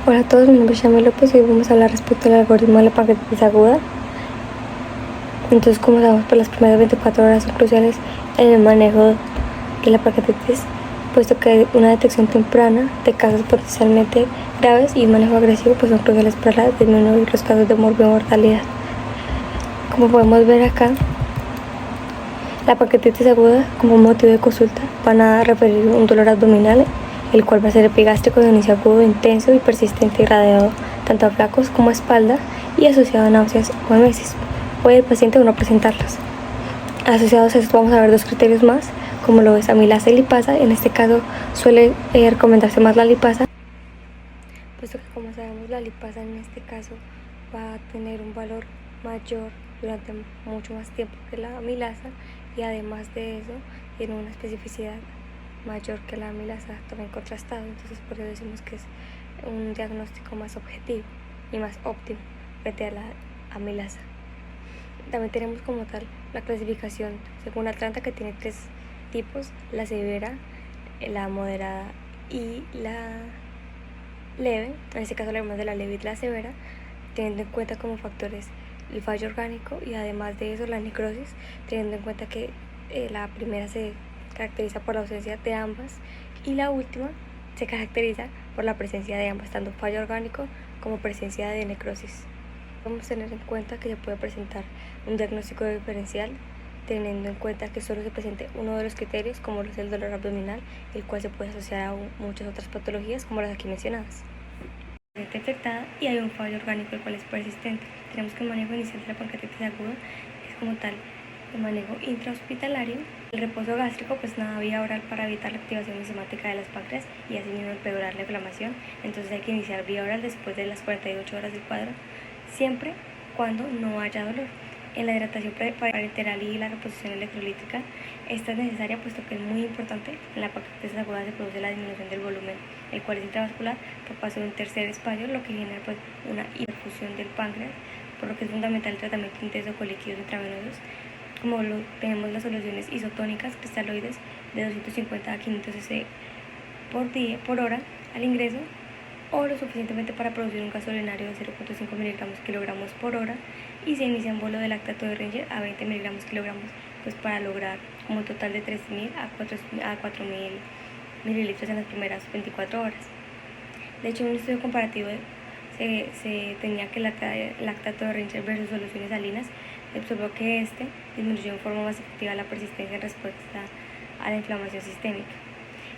Hola a todos, mi nombre es Yami López y hoy vamos a hablar respecto al algoritmo de la pancreatitis aguda. Entonces, como sabemos, pues las primeras 24 horas son cruciales en el manejo de la pancreatitis, puesto que una detección temprana de casos potencialmente graves y un manejo agresivo pues son cruciales para disminuir los casos de mortalidad. Como podemos ver acá, la pancreatitis aguda como motivo de consulta van a referir un dolor abdominal, el cual va a ser epigástrico de inicio agudo, intenso y persistente, irradiado tanto a flacos como a espalda y asociado a náuseas o emesis. Puede el paciente o no presentarlas. Asociados a esto vamos a ver dos criterios más, como lo es amilasa y lipasa. En este caso suele recomendarse más la lipasa, puesto que, como sabemos, la lipasa en este caso va a tener un valor mayor durante mucho más tiempo que la amilasa, y además de eso tiene una especificidad mayor que la amilasa, también contrastado. Entonces por eso decimos que es un diagnóstico más objetivo y más óptimo frente a la amilasa. También tenemos como tal la clasificación según Atlanta, que tiene 3 tipos: la severa, la moderada y la leve. En este caso hablamos de la leve y la severa, teniendo en cuenta como factores el fallo orgánico y además de eso la necrosis, teniendo en cuenta que la primera se caracteriza por la ausencia de ambas y la última se caracteriza por la presencia de ambas, tanto fallo orgánico como presencia de necrosis. Debemos tener en cuenta que se puede presentar un diagnóstico diferencial, teniendo en cuenta que solo se presente uno de los criterios, como lo es el dolor abdominal, el cual se puede asociar a muchas otras patologías como las aquí mencionadas. Está infectada y hay un fallo orgánico el cual es persistente. Tenemos que el manejo inicial de la pancreatitis aguda es como tal el manejo intrahospitalario. El reposo gástrico, pues nada, vía oral para evitar la activación enzimática de las páncreas y así mismo empeorar la inflamación. Entonces hay que iniciar vía oral después de las 48 horas del cuadro, siempre cuando no haya dolor. En la hidratación parenteral y la reposición electrolítica, esta es necesaria puesto que es muy importante. En la pancreatitis aguda se produce la disminución del volumen, el cual es intravascular por paso de un tercer espacio, lo que genera pues una hiperfusión del páncreas, por lo que es fundamental el tratamiento intenso con líquidos intravenosos, como tenemos las soluciones isotónicas cristaloides de 250 a 500 cc por hora al ingreso, o lo suficientemente para producir un gasto urinario de 0.5 miligramos kilogramos por hora, y se inicia un bolo de lactato de Ranger a 20 miligramos kilogramos, pues para lograr como un total de 3.000 a 4.000 mililitros en las primeras 24 horas. De hecho, en un estudio comparativo se tenía que el lactato de Ranger versus soluciones salinas, se observó que este disminuyó en forma más efectiva la persistencia en respuesta a la inflamación sistémica.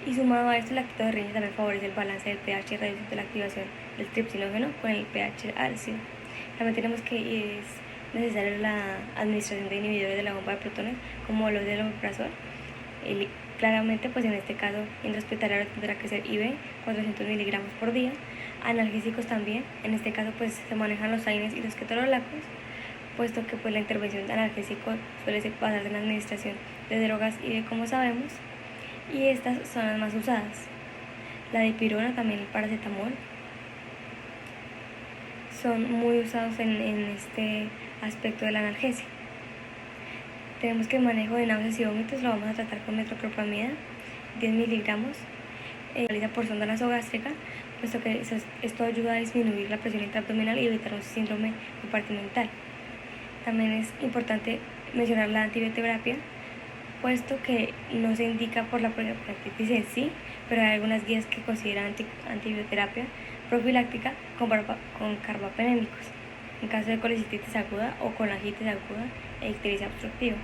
Y sumado a esto, el lactato de Ranger también favorece el balance del pH y reduce la activación del tripsinógeno con el pH ácido. También tenemos que es necesaria la administración de inhibidores de la bomba de protones, como los del omeprazol. Claramente, pues en este caso intrahospitalario tendrá que ser IV 400 miligramos por día. Analgésicos también, en este caso pues se manejan los AINES y los ketorolacos, puesto que pues la intervención de analgésico suele basarse en la administración de drogas IV, como sabemos, y estas son las más usadas. La dipirona, también el paracetamol, son muy usados en este aspecto del analgésico. Tenemos que el manejo de náuseas y vómitos lo vamos a tratar con metoclopramida 10 miligramos, realiza por sonda nasogástrica, puesto que esto ayuda a disminuir la presión intraabdominal y evitar un síndrome compartimental. También es importante mencionar la antibioterapia, puesto que no se indica por la pancreatitis en sí, pero hay algunas guías que consideran antibioterapia profiláctica con carbapenémicos en caso de colecistitis aguda o colangitis aguda e ictericia obstructiva.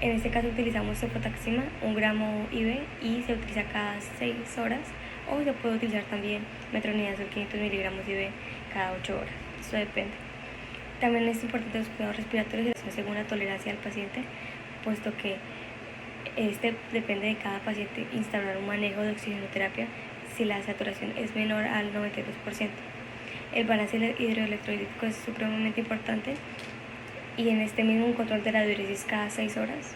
En este caso utilizamos cefotaxima 1 gramo IV y se utiliza cada 6 horas, o se puede utilizar también metronidazol 500 miligramos IV cada 8 horas, eso depende. También es importante los cuidados respiratorios según la tolerancia del paciente, puesto que este depende de cada paciente instaurar un manejo de oxigenoterapia si la saturación es menor al 92%. El balance hidroelectrolítico es supremamente importante, y en este mismo un control de la diuresis cada 6 horas.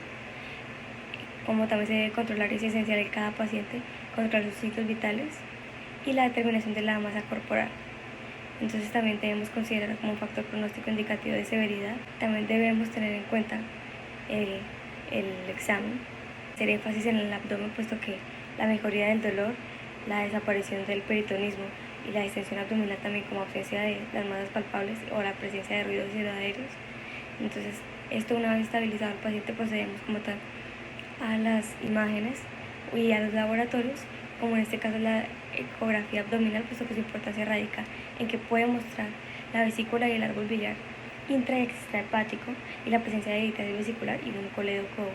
Como también se debe controlar, es esencial en cada paciente controlar sus ciclos vitales y la determinación de la masa corporal. Entonces también debemos considerar como un factor pronóstico indicativo de severidad. También debemos tener en cuenta el examen, hacer énfasis en el abdomen, puesto que la mejoría del dolor, la desaparición del peritonismo y la distensión abdominal también, como ausencia de las masas palpables o la presencia de ruidos aéreos. Entonces, esto una vez estabilizado al paciente, procedemos como tal a las imágenes y a los laboratorios, como en este caso la ecografía abdominal, puesto que su importancia radica en que puede mostrar la vesícula y el árbol biliar intra y extrahepático y la presencia de dilatación vesicular y un colédoco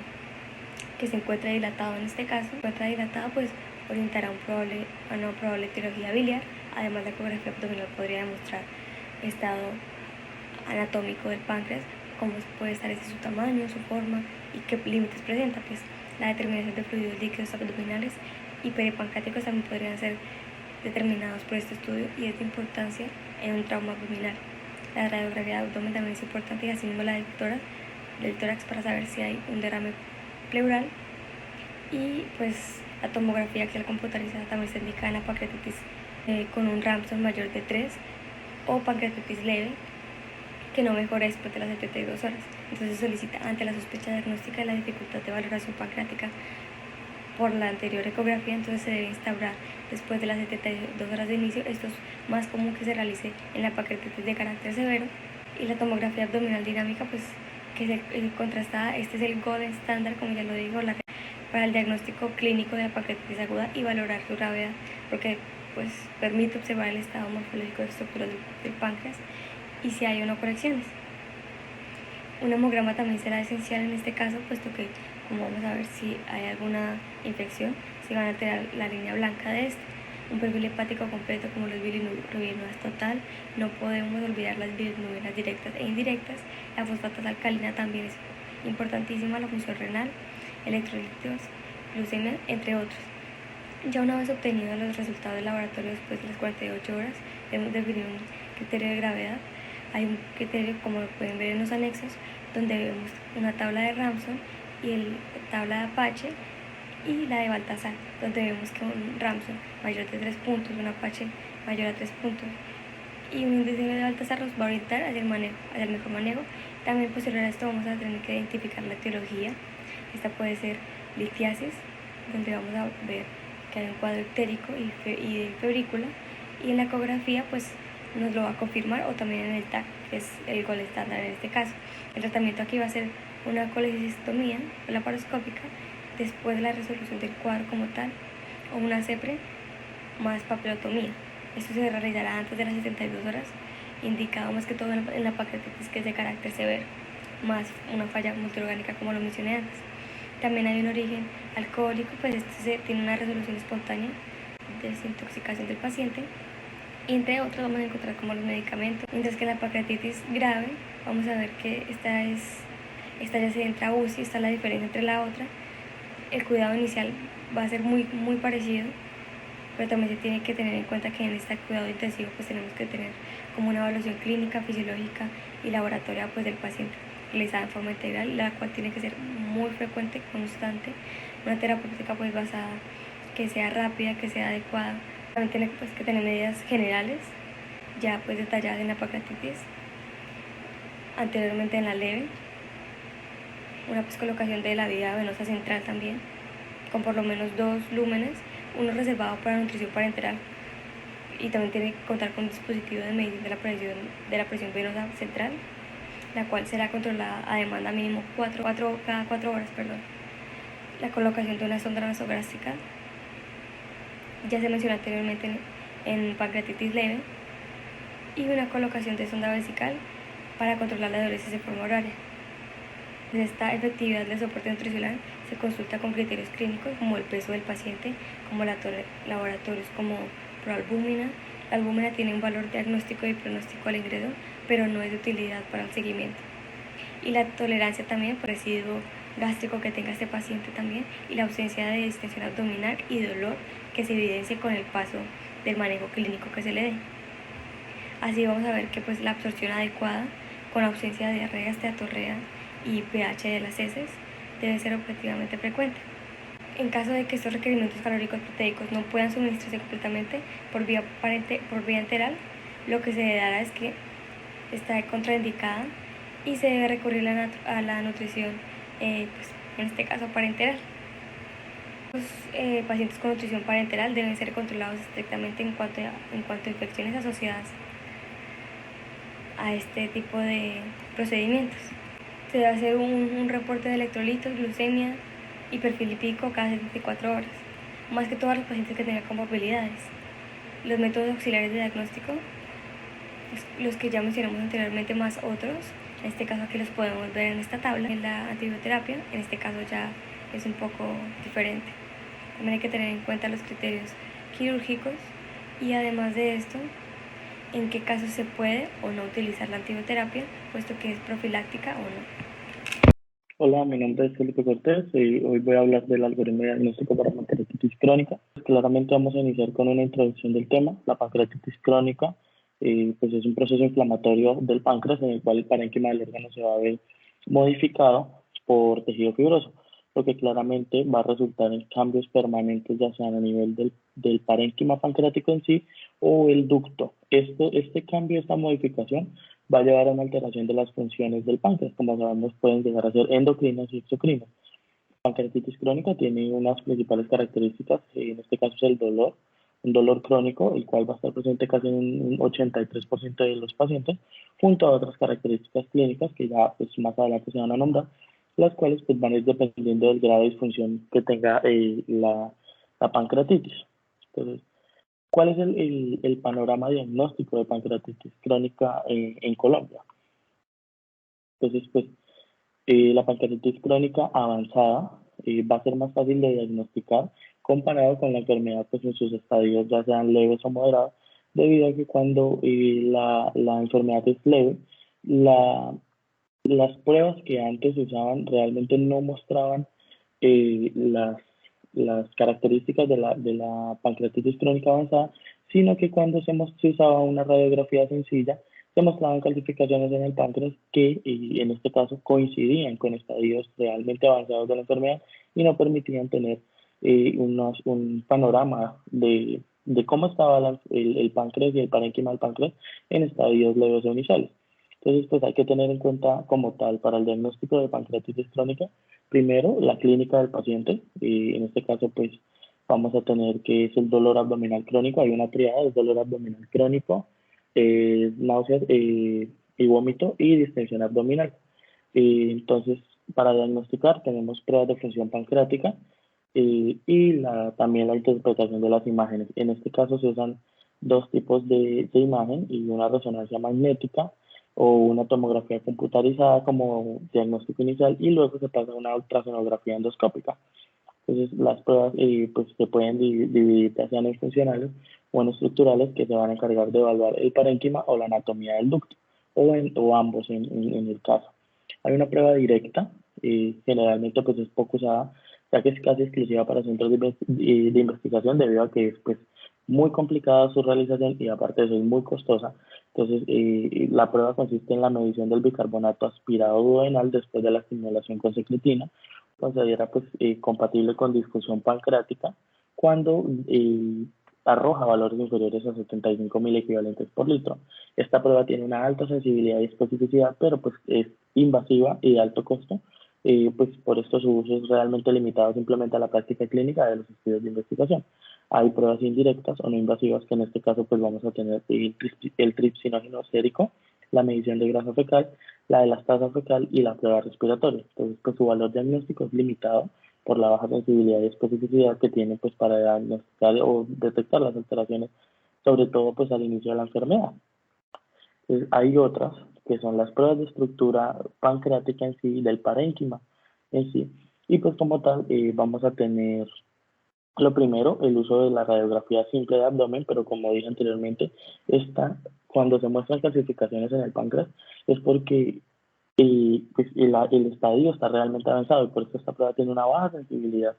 que se encuentra dilatado. En este caso, encuentra dilatado, pues orientará a una probable etiología biliar. Además, la ecografía abdominal podría demostrar estado anatómico del páncreas, cómo puede estar su tamaño, su forma y qué límites presenta. Pues la determinación de fluidos líquidos abdominales y peripancreáticos también podrían ser determinados por este estudio y es de importancia en un trauma abdominal. La radiografía de abdomen también es importante, y asimismo la del tórax para saber si hay un derrame pleural, y pues la tomografía axial computarizada también se indica en la pancreatitis con un Ramsson mayor de 3 o pancreatitis leve que no mejora después de las 72 horas. Entonces se solicita ante la sospecha diagnóstica de la dificultad de valoración pancreática por la anterior ecografía. Entonces se debe instaurar después de las 72 horas de inicio. Esto es más común que se realice en la pancreatitis de carácter severo. Y la tomografía abdominal dinámica, pues que es contrastada. Este es el gold estándar, como ya lo digo, para el diagnóstico clínico de la pancreatitis aguda y valorar su gravedad, porque pues permite observar el estado morfológico de estructuras del páncreas y si hay o no correcciones. Un hemograma también será esencial en este caso, puesto que, como vamos a ver, si hay alguna infección, se van a alterar la línea blanca de este. Un perfil hepático completo, como los bilirrubinas total. No podemos olvidar las bilirrubinas directas e indirectas. La fosfatasa alcalina también es importantísima, la función renal, electrolitos, glucemia, entre otros. Ya una vez obtenidos los resultados del laboratorio después de las 48 horas, debemos definir un criterio de gravedad. Hay un criterio, como lo pueden ver en los anexos, donde vemos una tabla de Ramsson y la tabla de Apache y la de Baltasar, donde vemos que un Ramsson mayor de 3 puntos, un Apache mayor a 3 puntos y un índice de Baltasar nos va a orientar hacia el mejor manejo. También posterior a esto vamos a tener que identificar la etiología. Esta puede ser litiasis, donde vamos a ver que hay un cuadro ictérico y de febrícula, y en la ecografía pues nos lo va a confirmar, o también en el TAC, que es el gol estándar en este caso. El tratamiento aquí va a ser una colecistectomía laparoscópica después de la resolución del cuadro como tal, o una CEPRE más papilotomía. Esto se realizará antes de las 72 horas, indicado más que todo en la pancreatitis, que es de carácter severo, más una falla multiorgánica como lo mencioné antes. También hay un origen alcohólico, pues este tiene una resolución espontánea de desintoxicación del paciente. Entre otros vamos a encontrar como los medicamentos, mientras que la pancreatitis grave vamos a ver que esta ya se entra a UCI. Está la diferencia entre la otra. El cuidado inicial va a ser muy parecido, pero también se tiene que tener en cuenta que en este cuidado intensivo pues tenemos que tener como una evaluación clínica, fisiológica y laboratoria pues del paciente, realizada en forma integral, la cual tiene que ser muy frecuente, constante. Una terapéutica pues basada, que sea rápida, que sea adecuada. También tiene pues que tener medidas generales ya pues detalladas en la pancreatitis, anteriormente en la leve. Una pues colocación de la vía venosa central también, con por lo menos 2 lúmenes, uno reservado para nutrición parenteral, y también tiene que contar con un dispositivo de medición de la presión venosa central, la cual será controlada a demanda mínimo cada 4 horas. La colocación de una sonda nasogástrica, ya se mencionó anteriormente en pancreatitis leve, y una colocación de sonda vesical para controlar la diuresis de forma horaria. Esta efectividad del soporte nutricional se consulta con criterios clínicos como el peso del paciente, como laboratorios como proalbúmina. La albúmina tiene un valor diagnóstico y pronóstico al ingreso, pero no es de utilidad para el seguimiento. Y la tolerancia también por residuo gástrico que tenga este paciente también, y la ausencia de distensión abdominal y dolor que se evidencie con el paso del manejo clínico que se le dé. Así vamos a ver que pues la absorción adecuada, con ausencia de diarrea, esteatorrea y pH de las heces, debe ser objetivamente frecuente. En caso de que estos requerimientos calóricos proteicos no puedan suministrarse completamente por vía enteral, lo que se dará es que está contraindicada y se debe recurrir a la nutrición, pues, en este caso parenteral. Pacientes con nutrición parenteral deben ser controlados estrictamente en cuanto a infecciones asociadas a este tipo de procedimientos. Se debe hacer un reporte de electrolitos, glucemia y perfil lipídico cada 74 horas, más que todos los pacientes que tengan comorbilidades. Los métodos auxiliares de diagnóstico, los que ya mencionamos anteriormente más otros, en este caso aquí los podemos ver en esta tabla, en la antibioterapia, en este caso ya es un poco diferente. También hay que tener en cuenta los criterios quirúrgicos y además de esto, en qué casos se puede o no utilizar la antibioterapia, puesto que es profiláctica o no. Hola, mi nombre es Felipe Cortés y hoy voy a hablar del algoritmo de diagnóstico para pancreatitis crónica. Pues claramente vamos a iniciar con una introducción del tema. La pancreatitis crónica pues es un proceso inflamatorio del páncreas en el cual el parénquima del órgano se va a ver modificado por tejido fibroso, lo que claramente va a resultar en cambios permanentes, ya sean a nivel del parénquima pancreático en sí o el ducto. Este cambio, esta modificación, va a llevar a una alteración de las funciones del páncreas. Como sabemos, pueden llegar a ser endocrinas y exocrinas. La pancreatitis crónica tiene unas principales características, en este caso es el dolor, un dolor crónico, el cual va a estar presente casi en un 83% de los pacientes, junto a otras características clínicas que ya pues, más adelante se van a nombrar, las cuales pues, van a ir dependiendo del grado de disfunción que tenga la pancreatitis. Entonces, ¿cuál es el panorama diagnóstico de pancreatitis crónica en Colombia? Entonces, pues, la pancreatitis crónica avanzada va a ser más fácil de diagnosticar comparado con la enfermedad pues, en sus estadios ya sean leves o moderados, debido a que cuando la enfermedad es leve, la, las pruebas que antes se usaban realmente no mostraban eh, las, las características de la pancreatitis crónica avanzada, sino que cuando se usaba una radiografía sencilla, se mostraban calcificaciones en el páncreas que en este caso coincidían con estadios realmente avanzados de la enfermedad y no permitían tener un panorama de cómo estaba el páncreas y el parénquima del páncreas en estadios leves o iniciales. Entonces, pues hay que tener en cuenta como tal para el diagnóstico de pancreatitis crónica, primero la clínica del paciente, y en este caso pues vamos a tener que es el dolor abdominal crónico, hay una triada, es dolor abdominal crónico, náuseas y vómito y distensión abdominal. Entonces, para diagnosticar tenemos pruebas de función pancreática y también la interpretación de las imágenes. En este caso se usan dos tipos de imagen y una resonancia magnética o una tomografía computarizada como diagnóstico inicial y luego se pasa a una ultrasonografía endoscópica. Entonces, las pruebas pues, se pueden dividir ya sean en funcionales o en estructurales que se van a encargar de evaluar el parénquima o la anatomía del ducto o ambos en el caso. Hay una prueba directa, generalmente pues es poco usada, ya que es casi exclusiva para centros de investigación debido a que es pues, muy complicada su realización y aparte de eso es muy costosa. Entonces, la prueba consiste en la medición del bicarbonato aspirado duodenal después de la estimulación con secretina, considera pues, compatible con disfunción pancreática cuando arroja valores inferiores a 75 mil equivalentes por litro. Esta prueba tiene una alta sensibilidad y especificidad, pero pues es invasiva y de alto costo, pues por esto su uso es realmente limitado simplemente a la práctica clínica de los estudios de investigación. Hay pruebas indirectas o no invasivas que en este caso pues vamos a tener el tripsinógeno sérico, la medición de grasa fecal, la de las tasas fecal y la prueba respiratoria. Entonces pues su valor diagnóstico es limitado por la baja sensibilidad y especificidad que tiene pues para diagnosticar o detectar las alteraciones, sobre todo pues al inicio de la enfermedad. Hay otras que son las pruebas de estructura pancreática en sí, del parénquima en sí, y pues como tal vamos a tener lo primero, el uso de la radiografía simple de abdomen, pero como dije anteriormente, cuando se muestran calcificaciones en el páncreas es porque pues, el estadio está realmente avanzado y por eso esta prueba tiene una baja sensibilidad.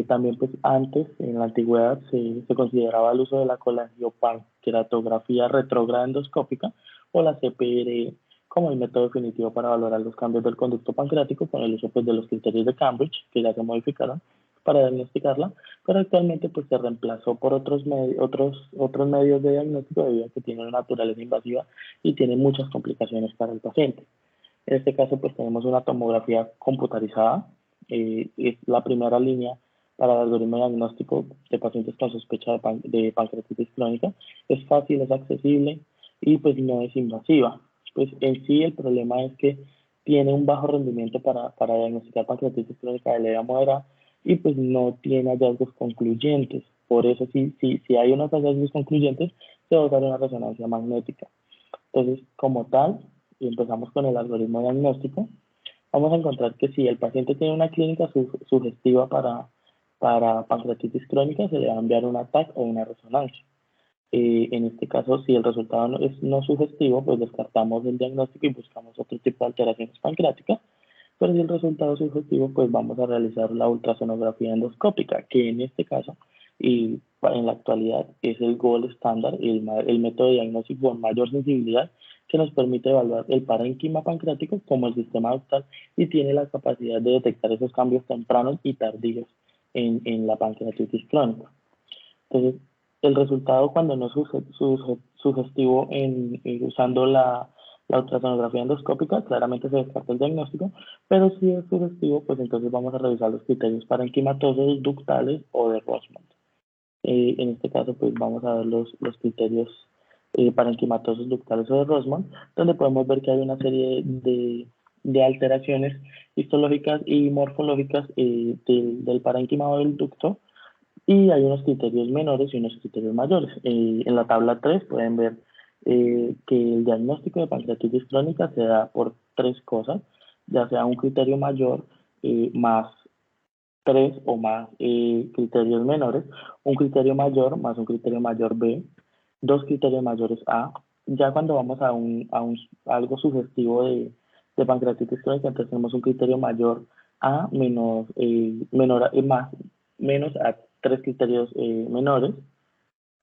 También pues antes, en la antigüedad, se consideraba el uso de la colangiopancreatografía retrógrada endoscópica o la CPR como el método definitivo para valorar los cambios del conducto pancreático con el uso pues, de los criterios de Cambridge, que ya se modificaron para diagnosticarla, pero actualmente pues se reemplazó por otros medios de diagnóstico debido a que tiene una naturaleza invasiva y tiene muchas complicaciones para el paciente. En este caso, pues tenemos una tomografía computarizada, es la primera línea para el algoritmo diagnóstico de pacientes con sospecha de pancreatitis crónica. Es fácil, es accesible y pues no es invasiva. Pues en sí el problema es que tiene un bajo rendimiento para diagnosticar pancreatitis crónica de leve a moderada y pues no tiene hallazgos concluyentes. Por eso si hay unos hallazgos concluyentes, se va a usar una resonancia magnética. Entonces, como tal, y empezamos con el algoritmo diagnóstico, vamos a encontrar que si el paciente tiene una clínica sugestiva para pancreatitis crónica, se le va a enviar un TAC o una resonancia. En este caso, si el resultado es no sugestivo, pues descartamos el diagnóstico y buscamos otro tipo de alteraciones pancreáticas. Pero si el resultado es sugestivo, pues vamos a realizar la ultrasonografía endoscópica, que en este caso y en la actualidad es el gold estándar, el método de diagnóstico con mayor sensibilidad que nos permite evaluar el parénquima pancreático como el sistema ductal y tiene la capacidad de detectar esos cambios tempranos y tardíos en la pancreatitis crónica. Entonces, el resultado cuando no es sugestivo usando la ultrasonografía endoscópica, claramente se descarta el diagnóstico, pero si es sugestivo, pues entonces vamos a revisar los criterios parenquimatosos ductales o de Rossmann. En este caso, pues vamos a ver los criterios parenquimatosos ductales o de Rossmann, donde podemos ver que hay una serie de alteraciones histológicas y morfológicas del parénquima o del ducto, y hay unos criterios menores y unos criterios mayores. En la tabla 3 pueden ver que el diagnóstico de pancreatitis crónica se da por tres cosas, ya sea un criterio mayor más tres o más criterios menores, un criterio mayor más un criterio mayor B, dos criterios mayores A. Ya cuando vamos a algo sugestivo de pancreatitis crónica, entonces tenemos un criterio mayor A menos a tres criterios menores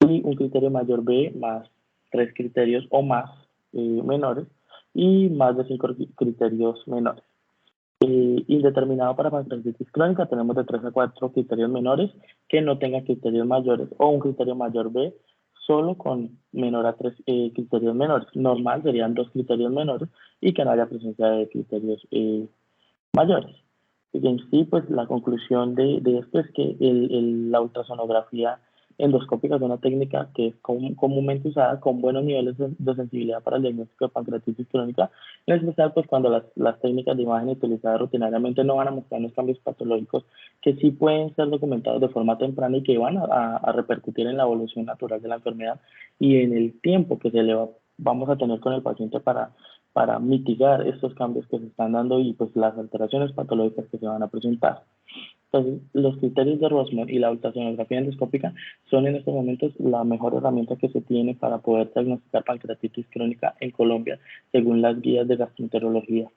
y un criterio mayor B más tres criterios o más menores y más de cinco criterios menores. Indeterminado para pancreatitis crónica tenemos de 3 a 4 criterios menores que no tengan criterios mayores o un criterio mayor B solo con menor a 3 criterios menores. Normal serían 2 criterios menores y que no haya presencia de criterios mayores. Y en sí, pues la conclusión de esto es que la ultrasonografía endoscópica es una técnica que es comúnmente usada con buenos niveles de sensibilidad para el diagnóstico de pancreatitis crónica, en especial pues cuando las técnicas de imagen utilizadas rutinariamente no van a mostrar unos cambios patológicos que sí pueden ser documentados de forma temprana y que van a repercutir en la evolución natural de la enfermedad y en el tiempo que vamos a tener con el paciente para mitigar estos cambios que se están dando y pues las alteraciones patológicas que se van a presentar. Entonces, los criterios de Rossmann y la ultrasonografía endoscópica son en estos momentos la mejor herramienta que se tiene para poder diagnosticar pancreatitis crónica en Colombia, según las guías de gastroenterología.